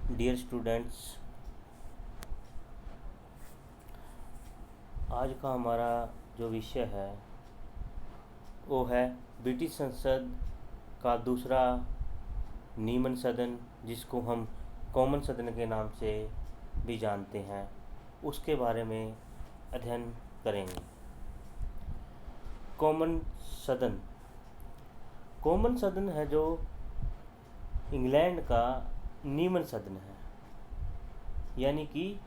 Dear students, आज का हमारा जो विषय है वो है ब्रिटिश संसद का दूसरा नियमन सदन, जिसको हम कॉमन सदन के नाम से भी जानते हैं, उसके बारे में अध्ययन करेंगे। कॉमन सदन कॉमन सदन है जो इंग्लैंड का नियमन सदन है, यानी कि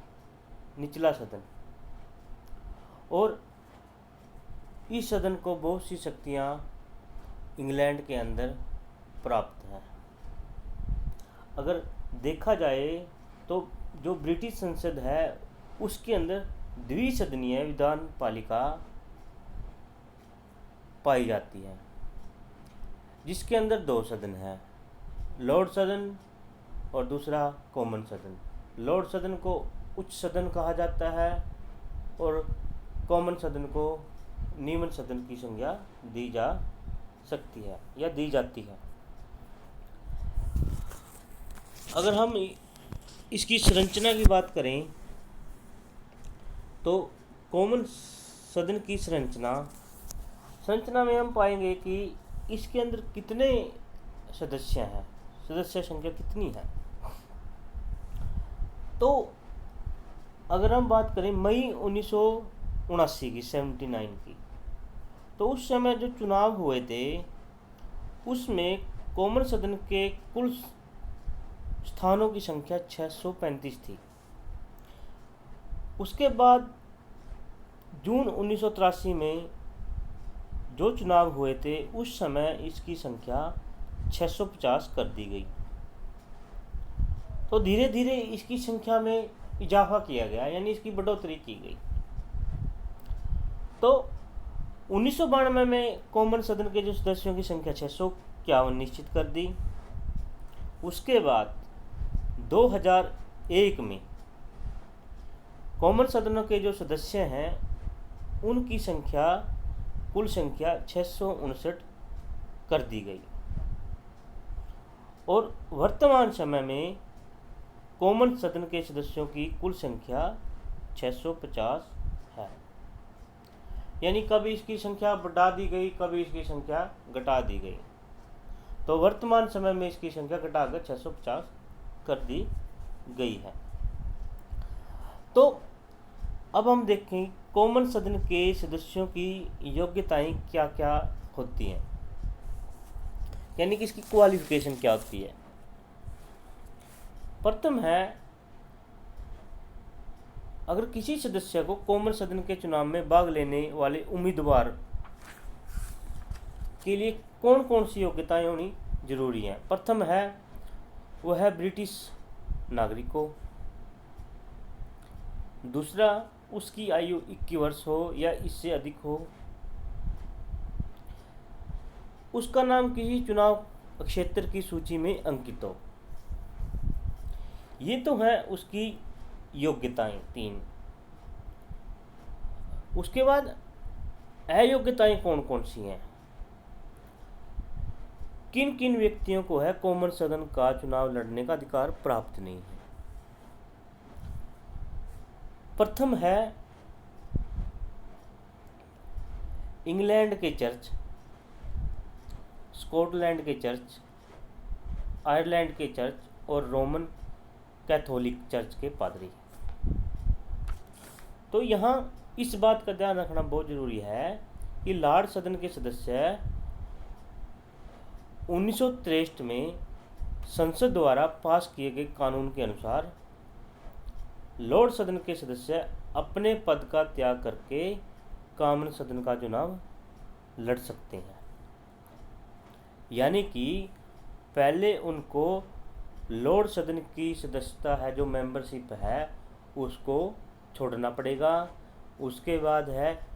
निचला सदन। और इस सदन को बहुत सी शक्तियाँ इंग्लैंड के अंदर प्राप्त हैं। अगर देखा जाए तो जो ब्रिटिश संसद है उसके अंदर द्विसदनीय विधान पालिका पाई जाती है, जिसके अंदर दो सदन हैं, लॉर्ड सदन और दूसरा कॉमन सदन। लॉर्ड सदन को उच्च सदन कहा जाता है और कॉमन सदन को नियमन सदन की संज्ञा दी जा सकती है या दी जाती है। अगर हम इसकी संरचना की बात करें तो कॉमन सदन की संरचना में हम पाएंगे कि इसके अंदर कितने सदस्य हैं, सदस्य संख्या कितनी है। तो अगर हम बात करें मई 1979 की 79 की, तो उस समय जो चुनाव हुए थे उसमें कॉमन सदन के कुल स्थानों की संख्या 635 थी। उसके बाद जून 1983 में जो चुनाव हुए थे उस समय इसकी संख्या 650 कर दी गई। तो धीरे धीरे इसकी संख्या में इजाफा किया गया, यानी इसकी बढ़ोतरी की गई। तो 1992 में कॉमन सदन के जो सदस्यों की संख्या 651 निश्चित कर दी। उसके बाद 2001 में कॉमन सदनों के जो सदस्य हैं उनकी कुल संख्या 659 कर दी गई। और वर्तमान समय में कॉमन सदन के सदस्यों की कुल संख्या 650 है, यानी कभी इसकी संख्या बढ़ा दी गई, कभी इसकी संख्या घटा दी गई। तो वर्तमान समय में इसकी संख्या घटाकर 650 कर दी गई है। तो अब हम देखें कॉमन सदन के सदस्यों की योग्यताएं क्या क्या होती हैं, यानी कि इसकी क्वालिफिकेशन क्या होती है। प्रथम है, अगर किसी सदस्य को कॉमन सदन के चुनाव में भाग लेने वाले उम्मीदवार के लिए कौन कौन सी योग्यताएं होनी जरूरी हैं। प्रथम है वह है ब्रिटिश नागरिक हो। दूसरा, उसकी आयु 21 वर्ष हो या इससे अधिक हो। उसका नाम किसी चुनाव क्षेत्र की सूची में अंकित हो। ये तो है उसकी योग्यताएं 3। उसके बाद अयोग्यताएं कौन कौन सी हैं, किन किन व्यक्तियों को है कॉमन सदन का चुनाव लड़ने का अधिकार प्राप्त नहीं है। प्रथम है इंग्लैंड के चर्च, स्कॉटलैंड के चर्च, आयरलैंड के चर्च और रोमन कैथोलिक चर्च के पादरी। तो यहाँ इस बात का ध्यान रखना बहुत जरूरी है कि लॉर्ड सदन के सदस्य 1963 में संसद द्वारा पास किए गए कानून के अनुसार लॉर्ड सदन के सदस्य अपने पद का त्याग करके कॉमन सदन का चुनाव लड़ सकते हैं, यानी कि पहले उनको लॉर्ड सदन की सदस्यता है, जो मेंबरशिप है, उसको छोड़ना पड़ेगा। उसके बाद है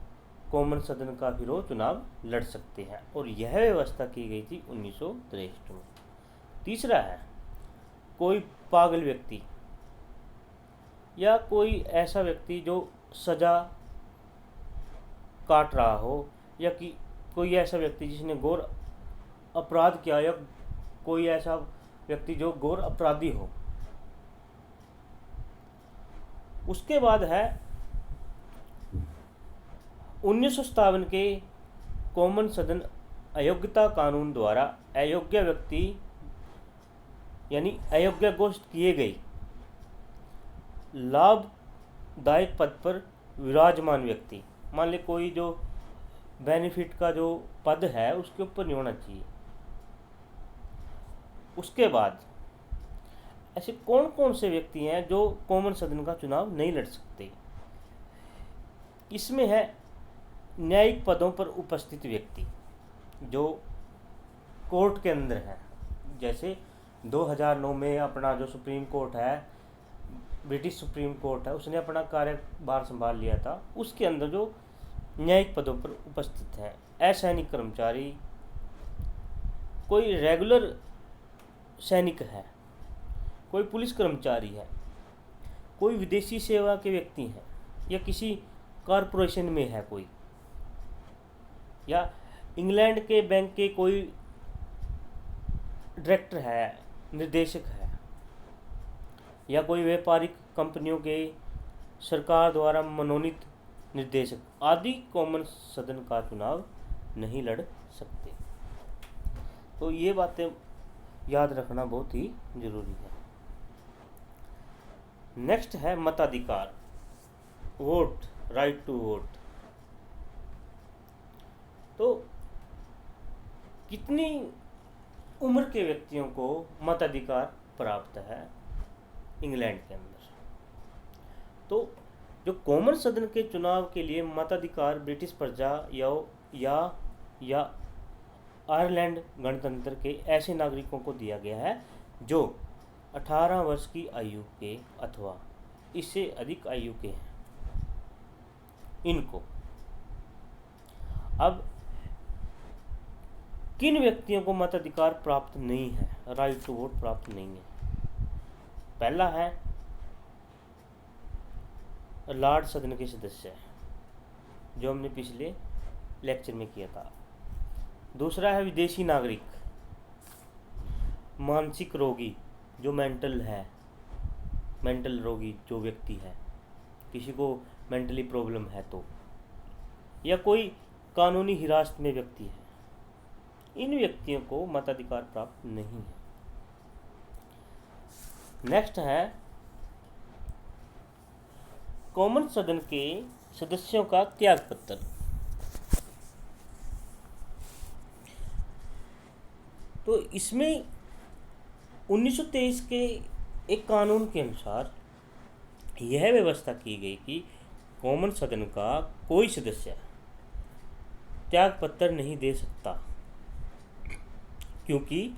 कॉमन सदन का फिर वो चुनाव लड़ सकते हैं, और यह व्यवस्था की गई थी 1963 में। तीसरा है कोई पागल व्यक्ति या कोई ऐसा व्यक्ति जो सजा काट रहा हो, या कि कोई ऐसा व्यक्ति जिसने घोर अपराध किया, या कोई ऐसा व्यक्ति जो घोर अपराधी हो, उसके बाद है 1957 के कॉमन सदन अयोग्यता कानून द्वारा अयोग्य व्यक्ति यानी अयोग्य घोषित किए गए लाभदायक पद पर विराजमान व्यक्ति, मान ले कोई जो बेनिफिट का जो पद है उसके ऊपर नहीं होना चाहिए। उसके बाद ऐसे कौन कौन से व्यक्ति हैं जो कॉमन सदन का चुनाव नहीं लड़ सकते? इसमें है न्यायिक पदों पर उपस्थित व्यक्ति जो कोर्ट के अंदर हैं, जैसे 2009 में अपना जो सुप्रीम कोर्ट है, ब्रिटिश सुप्रीम कोर्ट है, उसने अपना कार्यभार संभाल लिया था, उसके अंदर जो न्यायिक पदों पर उपस्थित हैं। असैनिक कर्मचारी, कोई रेगुलर सैनिक है, कोई पुलिस कर्मचारी है, कोई विदेशी सेवा के व्यक्ति हैं, या किसी कॉरपोरेशन में है कोई, या इंग्लैंड के बैंक के कोई डायरेक्टर है, निर्देशक है, या कोई व्यापारिक कंपनियों के सरकार द्वारा मनोनीत निर्देशक आदि कॉमन सदन का चुनाव नहीं लड़ सकते। तो ये बातें याद रखना बहुत ही जरूरी है। नेक्स्ट है मताधिकार, वोट, राइट टू वोट। तो कितनी उम्र के व्यक्तियों को मताधिकार प्राप्त है इंग्लैंड के अंदर? तो जो कॉमन सदन के चुनाव के लिए मताधिकार ब्रिटिश प्रजा या आयरलैंड गणतंत्र के ऐसे नागरिकों को दिया गया है जो 18 वर्ष की आयु के अथवा इससे अधिक आयु के हैं। इनको अब किन व्यक्तियों को मताधिकार प्राप्त नहीं है, राइट टू वोट प्राप्त नहीं है? पहला है लॉर्ड सदन के सदस्य, जो हमने पिछले लेक्चर में किया था। दूसरा है विदेशी नागरिक, मानसिक रोगी, जो मेंटल रोगी जो व्यक्ति है, किसी को मेंटली प्रॉब्लम है तो, या कोई कानूनी हिरासत में व्यक्ति है, इन व्यक्तियों को मताधिकार प्राप्त नहीं है। नेक्स्ट है कॉमन सदन के सदस्यों का त्यागपत्र। तो इसमें 1923 के एक कानून के अनुसार यह व्यवस्था की गई कि कॉमन सदन का कोई सदस्य त्यागपत्र नहीं दे सकता, क्योंकि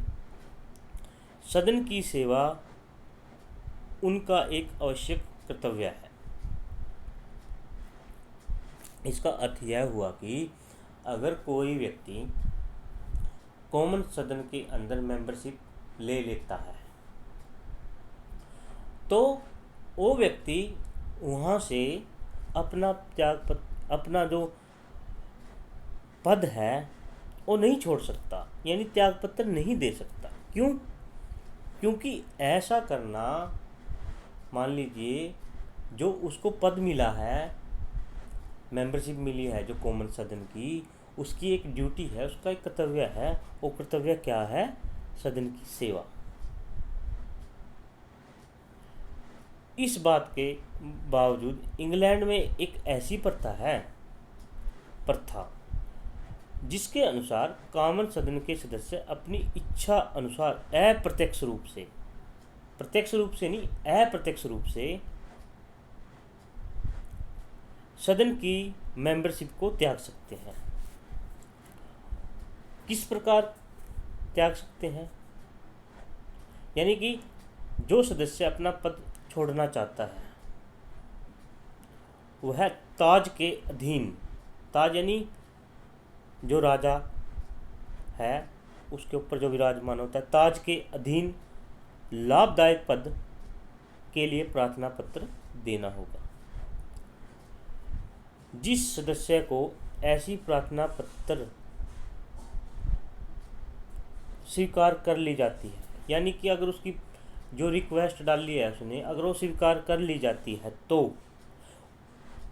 सदन की सेवा उनका एक आवश्यक कर्तव्य है। इसका अर्थ यह हुआ कि अगर कोई व्यक्ति कॉमन सदन के अंदर मेंबरशिप ले लेता है तो वो व्यक्ति वहाँ से अपना जो पद है वो नहीं छोड़ सकता, यानी त्यागपत्र नहीं दे सकता। क्यों? क्योंकि ऐसा करना, मान लीजिए जो उसको पद मिला है, मेंबरशिप मिली है जो कॉमन सदन की, उसकी एक ड्यूटी है, उसका एक कर्तव्य है। वो कर्तव्य क्या है? सदन की सेवा। इस बात के बावजूद इंग्लैंड में एक ऐसी प्रथा जिसके अनुसार कॉमन सदन के सदस्य अपनी इच्छा अनुसार अप्रत्यक्ष रूप से, प्रत्यक्ष रूप से नहीं, अप्रत्यक्ष रूप से सदन की मेंबरशिप को त्याग सकते हैं। किस प्रकार त्याग सकते हैं? यानी कि जो सदस्य अपना पद छोड़ना चाहता है वह ताज के अधीन, ताज यानी जो राजा है उसके ऊपर जो विराजमान होता है, ताज के अधीन लाभदायक पद के लिए प्रार्थना पत्र देना होगा। जिस सदस्य को ऐसी प्रार्थना पत्र स्वीकार कर ली जाती है, यानी कि अगर उसकी जो रिक्वेस्ट डाली है उसने अगर वो स्वीकार कर ली जाती है तो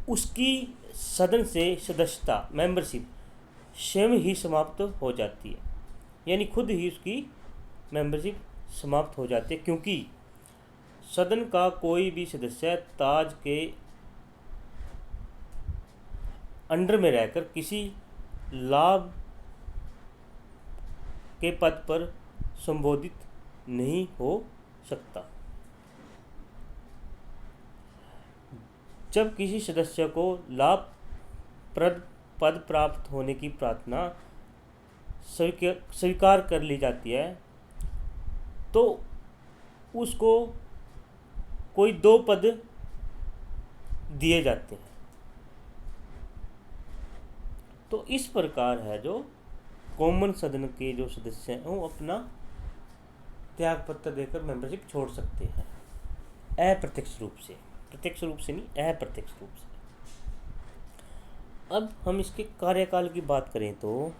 उसकी सदन से सदस्यता मेंबरशिप स्वयं ही समाप्त हो जाती है, यानी खुद ही उसकी मेंबरशिप समाप्त हो जाती है, क्योंकि सदन का कोई भी सदस्य ताज के अंडर में रहकर किसी लाभ के पद पर संबोधित नहीं हो सकता। जब किसी सदस्य को लाभप्रद पद प्राप्त होने की प्रार्थना स्वीकार कर ली जाती है तो उसको कोई 2 पद दिए जाते हैं। तो इस प्रकार है जो कॉमन सदन के जो सदस्य हैं वो अपना त्याग पत्र देकर मेंबरशिप छोड़ सकते हैं, अप्रत्यक्ष रूप से, प्रत्यक्ष रूप से नहीं, अप्रत्यक्ष रूप से। अब हम इसके कार्यकाल की बात करें तो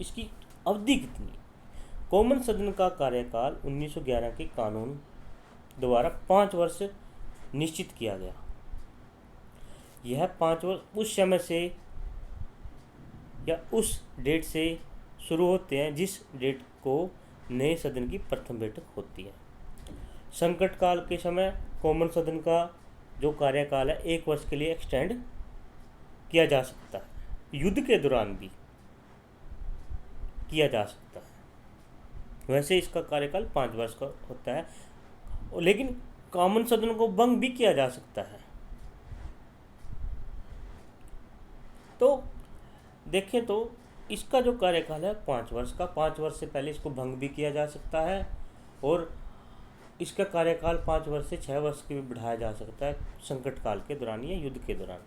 इसकी अवधि कितनी? कॉमन सदन का कार्यकाल 1911 के कानून द्वारा 5 वर्ष निश्चित किया गया। यह 5 वर्ष उस समय से या उस डेट से शुरू होते हैं जिस डेट को नए सदन की प्रथम बैठक होती है। संकट काल के समय कॉमन सदन का जो कार्यकाल है 1 वर्ष के लिए एक्सटेंड किया जा सकता है। युद्ध के दौरान भी किया जा सकता है। वैसे इसका कार्यकाल 5 वर्ष का होता है, लेकिन कॉमन सदन को भंग भी किया जा सकता है। तो देखें तो इसका जो कार्यकाल है 5 वर्ष का, 5 वर्ष से पहले इसको भंग भी किया जा सकता है और इसका कार्यकाल 5 वर्ष से 6 वर्ष के भी बढ़ाया जा सकता है संकट काल के दौरान या युद्ध के दौरान।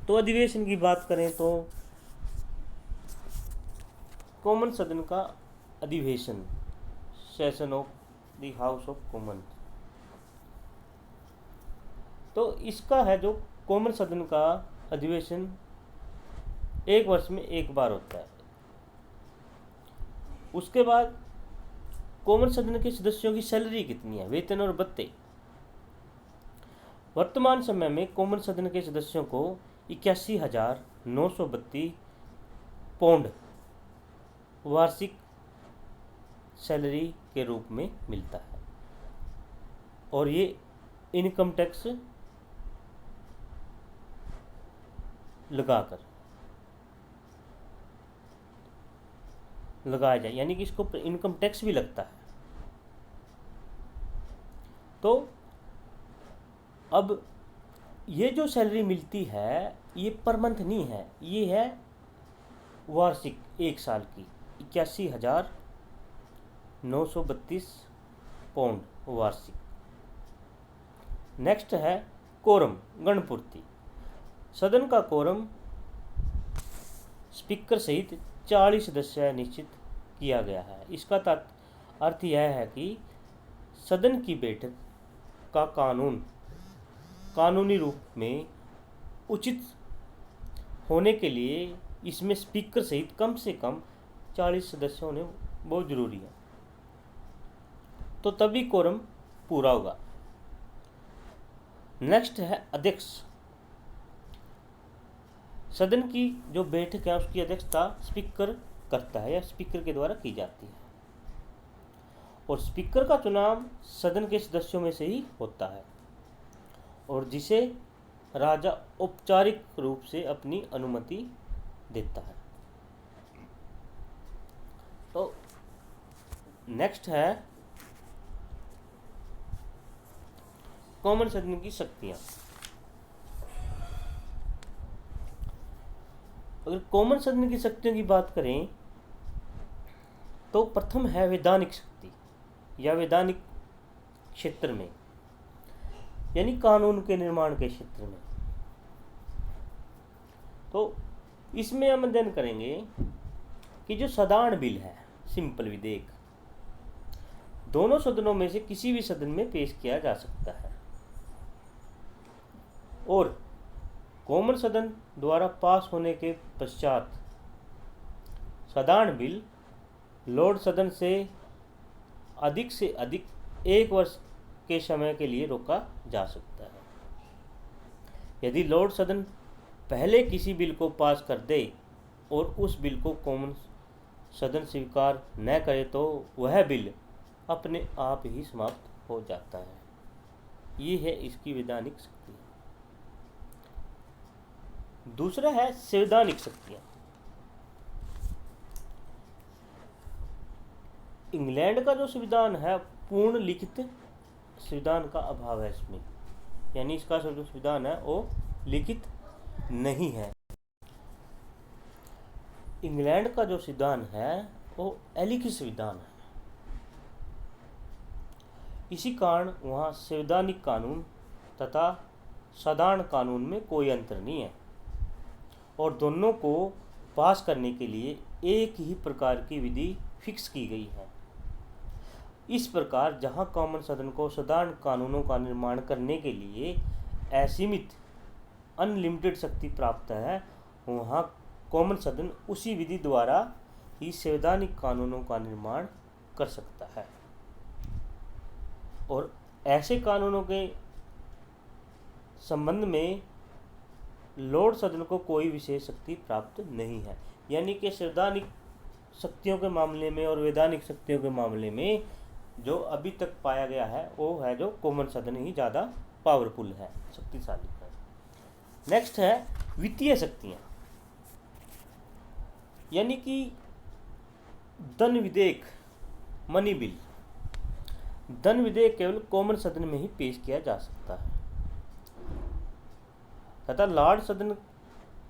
तो अधिवेशन की बात करें तो कॉमन सदन का अधिवेशन, session of the house of common, तो इसका है जो कॉमन सदन का अधिवेशन 1 वर्ष में 1 बार होता है। उसके बाद कॉमन सदन के सदस्यों की सैलरी कितनी है, वेतन और भत्ते? वर्तमान समय में कॉमन सदन के सदस्यों को 81,932 पाउंड वार्षिक सैलरी के रूप में मिलता है और ये इनकम टैक्स लगाया जाए, यानी कि इसको इनकम टैक्स भी लगता है। तो अब ये जो सैलरी मिलती है ये पर मंथ नहीं है, ये है वार्षिक 1 साल की 81,932 पाउंड वार्षिक। नेक्स्ट है कोरम, गणपूर्ति। सदन का कोरम स्पीकर सहित 40 सदस्य निश्चित किया गया है। इसका अर्थ यह है कि सदन की बैठक का कानूनी रूप में उचित होने के लिए इसमें स्पीकर सहित कम से कम 40 सदस्य होने बहुत जरूरी है, तो तभी कोरम पूरा होगा। नेक्स्ट है अध्यक्ष। सदन की जो बैठक है उसकी अध्यक्षता स्पीकर करता है या स्पीकर के द्वारा की जाती है और स्पीकर का चुनाव सदन के सदस्यों में से ही होता है और जिसे राजा औपचारिक रूप से अपनी अनुमति देता है। तो नेक्स्ट है कॉमन सदन की शक्तियां। अगर कॉमन सदन की शक्तियों की बात करें तो प्रथम है वैधानिक शक्ति या वैधानिक क्षेत्र में, यानी कानून के निर्माण के क्षेत्र में। तो इसमें हम अध्ययन करेंगे कि जो साधारण बिल है, सिंपल विधेयक, दोनों सदनों में से किसी भी सदन में पेश किया जा सकता है और कॉमन सदन द्वारा पास होने के पश्चात साधारण बिल लॉर्ड सदन से अधिक से अधिक 1 वर्ष के समय के लिए रोका जा सकता है। यदि लोड सदन पहले किसी बिल को पास कर दे और उस बिल को कॉमन सदन स्वीकार न करे तो वह बिल अपने आप ही समाप्त हो जाता है। ये है इसकी वैधानिक शक्ति। दूसरा है संवैधानिक शक्तियाँ। इंग्लैंड का जो संविधान है पूर्ण लिखित संविधान का अभाव है इसमें, यानी इसका जो संविधान है वो लिखित नहीं है। इंग्लैंड का जो संविधान है वो अलिखित संविधान है। इसी कारण वहाँ संवैधानिक कानून तथा साधारण कानून में कोई अंतर नहीं है और दोनों को पास करने के लिए एक ही प्रकार की विधि फिक्स की गई है। इस प्रकार जहाँ कॉमन सदन को साधारण कानूनों का निर्माण करने के लिए असीमित अनलिमिटेड शक्ति प्राप्त है, वहाँ कॉमन सदन उसी विधि द्वारा ही संवैधानिक कानूनों का निर्माण कर सकता है और ऐसे कानूनों के संबंध में लोड सदन को कोई विशेष शक्ति प्राप्त नहीं है। यानी कि संवैधानिक शक्तियों के मामले में और वैधानिक शक्तियों के मामले में जो अभी तक पाया गया है वो है जो कॉमन सदन ही ज़्यादा पावरफुल है, शक्तिशाली है। नेक्स्ट है वित्तीय शक्तियाँ, यानी कि धन विधेयक, मनी बिल। धन विधेयक केवल कॉमन सदन में ही पेश किया जा सकता है तथा लॉर्ड सदन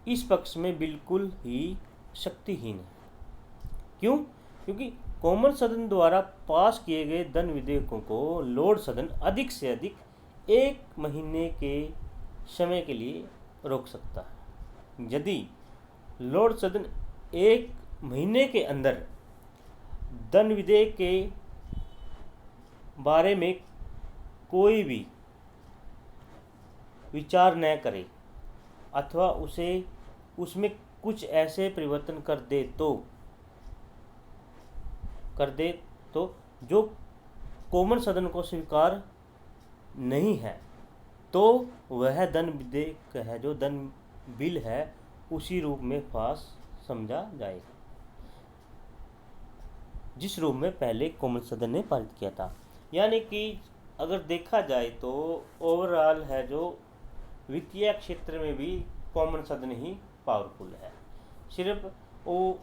इस पक्ष में बिल्कुल ही शक्तिहीन है। क्यों? क्योंकि कॉमन सदन द्वारा पास किए गए धन विधेयकों को लॉर्ड सदन अधिक से अधिक 1 महीने के समय के लिए रोक सकता है। यदि लॉर्ड सदन 1 महीने के अंदर धन विधेयक के बारे में कोई भी विचार न करे अथवा उसमें कुछ ऐसे परिवर्तन कर दे तो जो कॉमन सदन को स्वीकार नहीं है, तो वह धन विधेयक है, जो धन बिल है, उसी रूप में पास समझा जाएगा जिस रूप में पहले कॉमन सदन ने पारित किया था। यानी कि अगर देखा जाए तो ओवरऑल है जो वित्तीय क्षेत्र में भी कॉमन सदन ही पावरफुल है। सिर्फ वो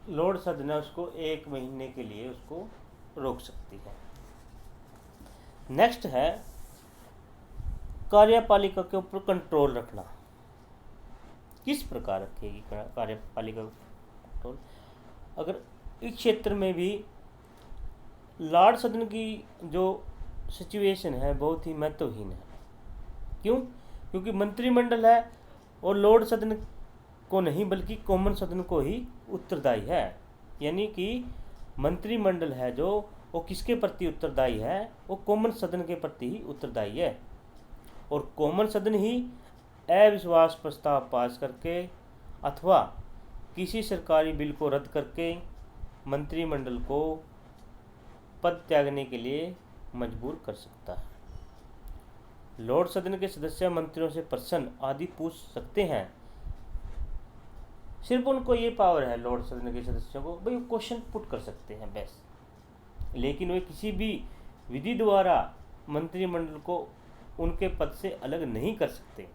लॉर्ड सदन है उसको 1 महीने के लिए उसको रोक सकती है। नेक्स्ट है कार्यपालिका के ऊपर कंट्रोल रखना। किस प्रकार रखेगी कार्यपालिका कंट्रोल? अगर इस क्षेत्र में भी लॉर्ड सदन की जो सिचुएशन है बहुत ही महत्वहीन है। क्यों? क्योंकि मंत्रिमंडल है और लॉर्ड सदन को नहीं बल्कि कॉमन सदन को ही उत्तरदायी है। यानी कि मंत्रिमंडल है जो वो किसके प्रति उत्तरदायी है? वो कॉमन सदन के प्रति ही उत्तरदायी है और कॉमन सदन ही अविश्वास प्रस्ताव पास करके अथवा किसी सरकारी बिल को रद्द करके मंत्रिमंडल को पद त्यागने के लिए मजबूर कर सकता है। लॉर्ड सदन के सदस्य मंत्रियों से प्रश्न आदि पूछ सकते हैं। सिर्फ उनको ये पावर है लॉर्ड सदन के सदस्यों को, भाई क्वेश्चन पुट कर सकते हैं बस, लेकिन वे किसी भी विधि द्वारा मंत्रिमंडल को उनके पद से अलग नहीं कर सकते।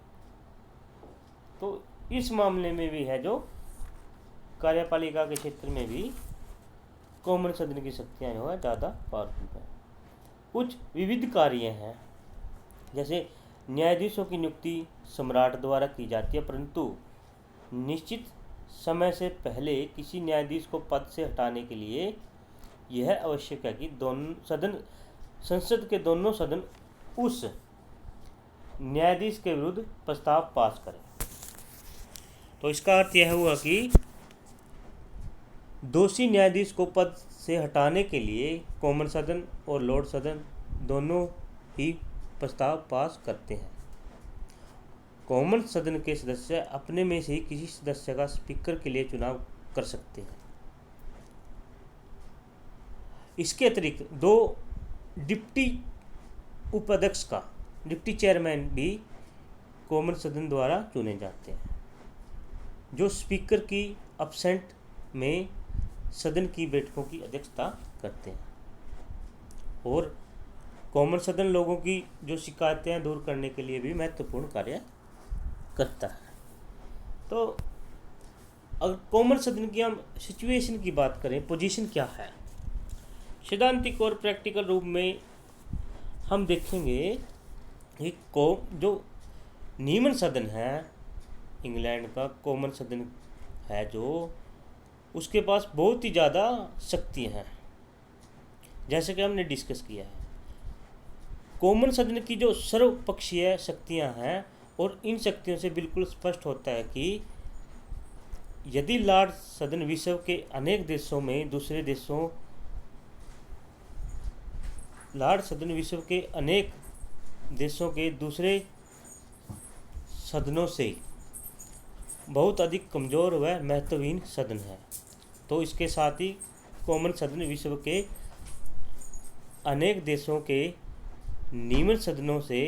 तो इस मामले में भी है जो कार्यपालिका के क्षेत्र में भी कॉमन सदन की शक्तियाँ जो है ज़्यादा पावरफुल है। कुछ विविध कार्य हैं, जैसे न्यायाधीशों की नियुक्ति सम्राट द्वारा की जाती है, परंतु निश्चित समय से पहले किसी न्यायाधीश को पद से हटाने के लिए यह आवश्यक है कि संसद के दोनों सदन उस न्यायाधीश के विरुद्ध प्रस्ताव पास करें। तो इसका अर्थ यह हुआ कि दोषी न्यायाधीश को पद से हटाने के लिए कॉमन सदन और लॉर्ड सदन दोनों ही प्रस्ताव पास करते हैं। कॉमन सदन के सदस्य अपने में से ही किसी सदस्य का स्पीकर के लिए चुनाव कर सकते हैं। इसके अतिरिक्त 2 डिप्टी उपाध्यक्ष का, डिप्टी चेयरमैन भी कॉमन सदन द्वारा चुने जाते हैं, जो स्पीकर की अब्सेंट में सदन की बैठकों की अध्यक्षता करते हैं। और कॉमन सदन लोगों की जो शिकायतें दूर करने के लिए भी महत्वपूर्ण कार्य करता है। तो अगर कॉमन सदन की हम सिचुएशन की बात करें, पोजीशन क्या है, सैद्धांतिक और प्रैक्टिकल रूप में हम देखेंगे कि जो नियमन सदन है, इंग्लैंड का कॉमन सदन है जो, उसके पास बहुत ही ज़्यादा शक्तियाँ हैं, जैसे कि हमने डिस्कस किया है। कॉमन सदन की जो सर्वपक्षीय शक्तियाँ हैं, और इन शक्तियों से बिल्कुल स्पष्ट होता है कि यदि लॉर्ड सदन विश्व के अनेक देशों में दूसरे देशों लॉर्ड सदन विश्व के अनेक देशों के दूसरे सदनों से बहुत अधिक कमज़ोर व महत्वहीन सदन है, तो इसके साथ ही कॉमन सदन विश्व के अनेक देशों के नियमन सदनों से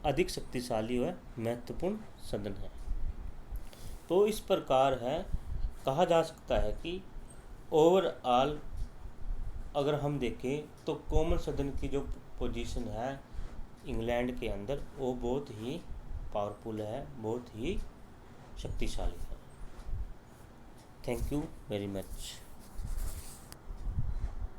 अधिक शक्तिशाली व महत्वपूर्ण सदन है। तो इस प्रकार है, कहा जा सकता है कि ओवरऑल अगर हम देखें तो कॉमन सदन की जो पोजीशन है इंग्लैंड के अंदर, वो बहुत ही पावरफुल है, बहुत ही शक्तिशाली है। Thank you very much.